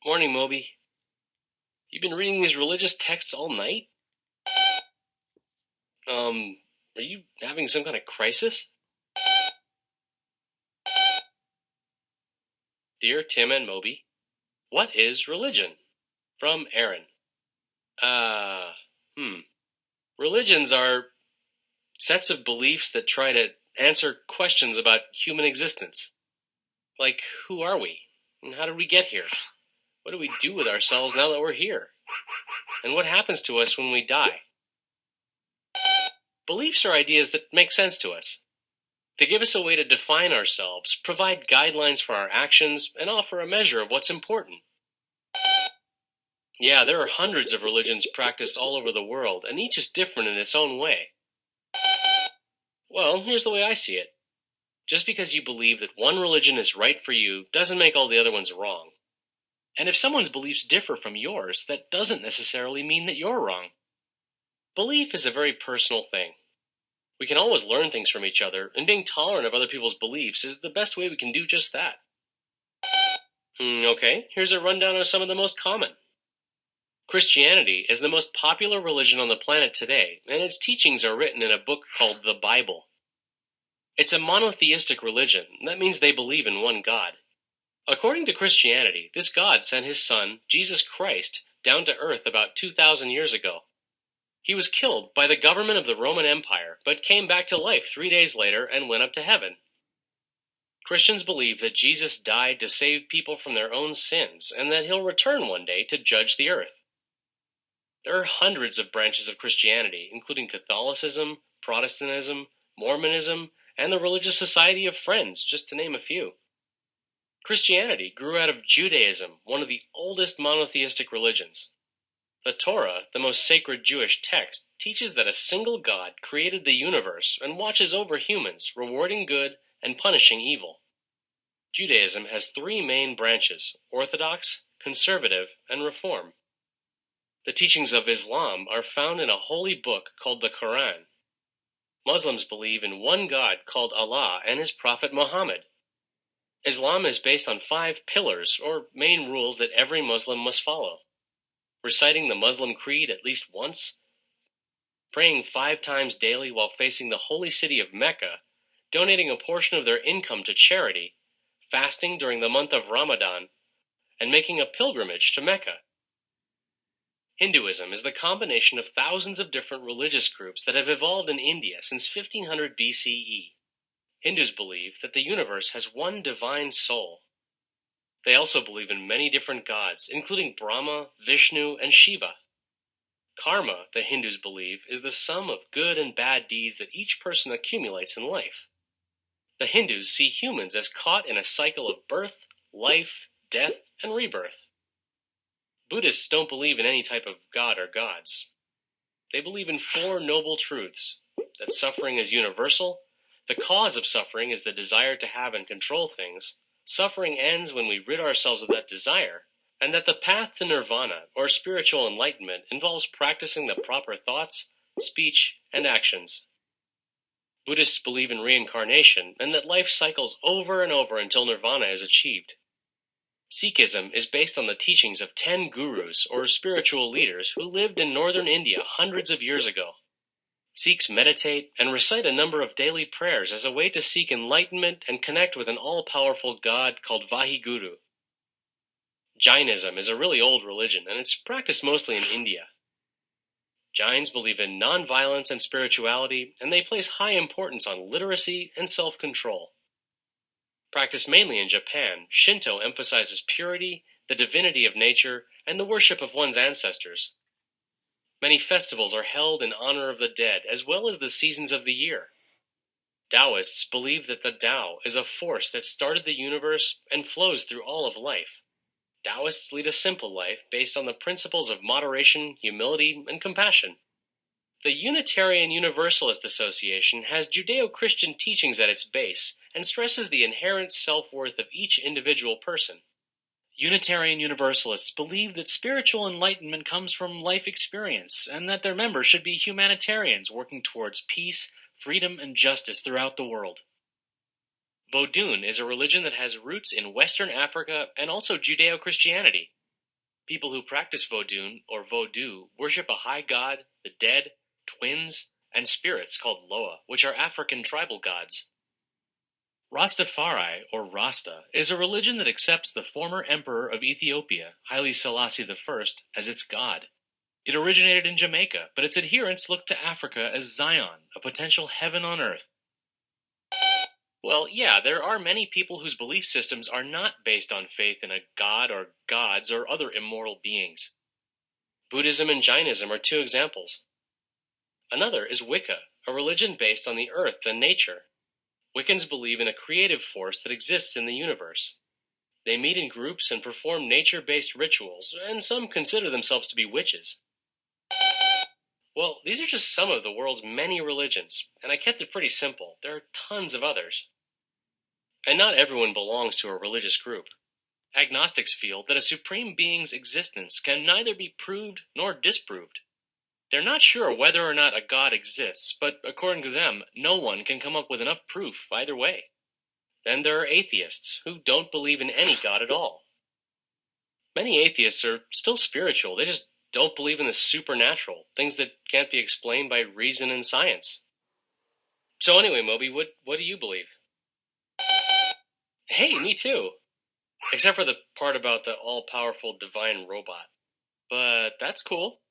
Morning, Moby. You been reading these religious texts all night? Are you having some kind of crisis? Dear Tim and Moby, what is religion? From Aaron. Uh, hmm. Religions are sets of beliefs that try to answer questions about human existence. Like, who are we? And how did we get here? What do we do with ourselves now that we're here? And what happens to us when we die? Beliefs are ideas that make sense to us. They give us a way to define ourselves, provide guidelines for our actions, and offer a measure of what's important. Yeah, there are hundreds of religions practiced all over the world, and each is different in its own way. Well, here's the way I see it. Just because you believe that one religion is right for you doesn't make all the other ones wrong. And if someone's beliefs differ from yours, that doesn't necessarily mean that you're wrong. Belief is a very personal thing. We can always learn things from each other, and being tolerant of other people's beliefs is the best way we can do just that. Okay, here's a rundown of some of the most common. Christianity is the most popular religion on the planet today, and its teachings are written in a book called the Bible. It's a monotheistic religion. That means they believe in one God. According to Christianity, this God sent his son, Jesus Christ, down to earth about 2,000 years ago. He was killed by the government of the Roman Empire, but came back to life 3 days later and went up to heaven. Christians believe that Jesus died to save people from their own sins, and that he'll return one day to judge the earth. There are hundreds of branches of Christianity, including Catholicism, Protestantism, Mormonism, and the Religious Society of Friends, just to name a few. Christianity grew out of Judaism, one of the oldest monotheistic religions. The Torah, the most sacred Jewish text, teaches that a single God created the universe and watches over humans, rewarding good and punishing evil. Judaism has three main branches: Orthodox, Conservative, and Reform. The teachings of Islam are found in a holy book called the Quran. Muslims believe in one God called Allah and his prophet Muhammad. Islam is based on 5 pillars, or main rules that every Muslim must follow. Reciting the Muslim creed at least once, praying 5 times daily while facing the holy city of Mecca, donating a portion of their income to charity, fasting during the month of Ramadan, and making a pilgrimage to Mecca. Hinduism is the combination of thousands of different religious groups that have evolved in India since 1500 BCE. Hindus believe that the universe has one divine soul. They also believe in many different gods, including Brahma, Vishnu, and Shiva. Karma, the Hindus believe, is the sum of good and bad deeds that each person accumulates in life. The Hindus see humans as caught in a cycle of birth, life, death, and rebirth. Buddhists don't believe in any type of god or gods. They believe in 4 noble truths: that suffering is universal, the cause of suffering is the desire to have and control things, suffering ends when we rid ourselves of that desire, and that the path to nirvana, or spiritual enlightenment, involves practicing the proper thoughts, speech, and actions. Buddhists believe in reincarnation, and that life cycles over and over until nirvana is achieved. Sikhism is based on the teachings of 10 gurus, or spiritual leaders, who lived in northern India hundreds of years ago. Sikhs meditate and recite a number of daily prayers as a way to seek enlightenment and connect with an all-powerful God called Vaheguru. Jainism is a really old religion, and it's practiced mostly in India. Jains believe in non-violence and spirituality, and they place high importance on literacy and self-control. Practiced mainly in Japan, Shinto emphasizes purity, the divinity of nature, and the worship of one's ancestors. Many festivals are held in honor of the dead, as well as the seasons of the year. Taoists believe that the Tao is a force that started the universe and flows through all of life. Taoists lead a simple life based on the principles of moderation, humility, and compassion. The Unitarian Universalist Association has Judeo-Christian teachings at its base and stresses the inherent self-worth of each individual person. Unitarian Universalists believe that spiritual enlightenment comes from life experience, and that their members should be humanitarians working towards peace, freedom, and justice throughout the world. Vodun is a religion that has roots in Western Africa and also Judeo-Christianity. People who practice Vodou worship a high god, the dead, twins, and spirits called Loa, which are African tribal gods. Rastafari, or Rasta, is a religion that accepts the former emperor of Ethiopia, Haile Selassie I, as its god. It originated in Jamaica, but its adherents look to Africa as Zion, a potential heaven on earth. Well, yeah, there are many people whose belief systems are not based on faith in a god or gods or other immortal beings. Buddhism and Jainism are two examples. Another is Wicca, a religion based on the earth and nature. Wiccans believe in a creative force that exists in the universe. They meet in groups and perform nature-based rituals, and some consider themselves to be witches. Well, these are just some of the world's many religions, and I kept it pretty simple. There are tons of others. And not everyone belongs to a religious group. Agnostics feel that a supreme being's existence can neither be proved nor disproved. They're not sure whether or not a god exists, but according to them, no one can come up with enough proof either way. Then there are atheists, who don't believe in any god at all. Many atheists are still spiritual, they just don't believe in the supernatural, things that can't be explained by reason and science. So anyway, Moby, what do you believe? Hey, me too. Except for the part about the all-powerful divine robot. But that's cool.